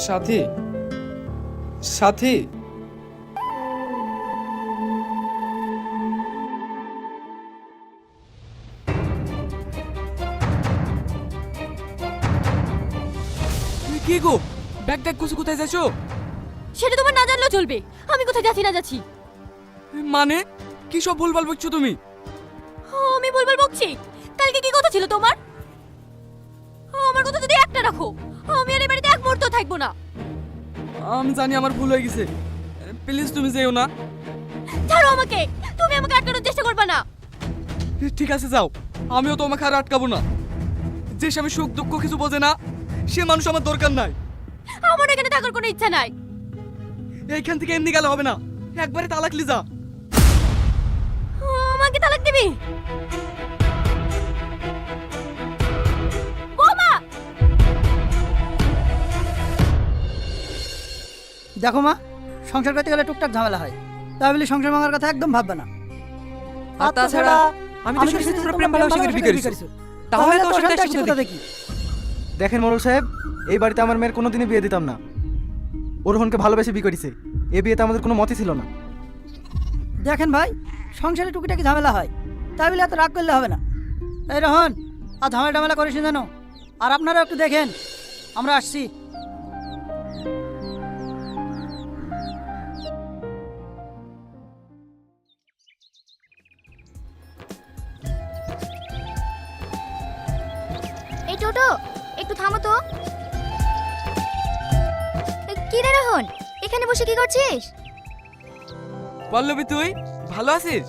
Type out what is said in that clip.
সাথী, সাথী, কি গো, bag tag গুছে কোথায় যাচ্ছো? সেটা তোমার না জানলেও চলবে। আমি কোথায় যাচ্ছি না যাচ্ছি। মানে কি সব ভুলভাল বকছো তুমি? আমি বলবল বকছি? কালকে কি কথা ছিল তোমার? আমার কথা যদি একটা রাখো, আমি আর এই বাড়িতে এক মুহূর্ত থাকবো না। আমি জানি আমার ভুল হয়ে গেছে, প্লিজ তুমি যেও না। ছাড়ো আমাকে, তুমি আমাকে আটকানোর চেষ্টা করবে না। ঠিক আছে যাও, আমিও তোমাকে আর আটকাবো না। যে স্বামী সুখ দুঃখ কিছু বোঝে না, সে মানুষ আমার দরকার নাই। আমার এখানে থাকার কোনো ইচ্ছা নাই। এইখান থেকে এমনি গেলে হবে না, একবারে তালাক লিজা। আমাকে তালাক দিবি? বৌমা! দেখো মা, সংসার করতে গেলে টুকটাক ঝামেলা হয়, তাই বলে সংসার ভাঙার কথা একদম ভাববে না। আর তাছাড়া আমি তো শুনছি তোমরা প্রেম ভালোবাসা করে বিয়ে করেছো। তাহলে তো অসুবিধা অশান্তি আসছে কোথা কোথা দেখি? দেখেন মোড়ল সাহেব, এই বাড়িতে আমার মেয়ের কোনোদিনই বিয়ে দিতাম না। ও রোহনকে ভালোবেসে বিয়ে করেছে, এ বিয়েতে আমাদের কোনো মতই ছিল না। দেখেন ভাই, সংসারে টুকিটাকি ঝামেলা হয়, তাই বলে এত রাগ করলে হবে না। এই রোহন, আর ঝামেলা টামেলা করিস না জানো। আর আপনারাও একটু দেখেন, আমরা আসছি। এই টোটো, একটু থামো তো। কি রে রোহন, এখানে বসে কি করছিস? পল্লবী তুই ভালো আছিস?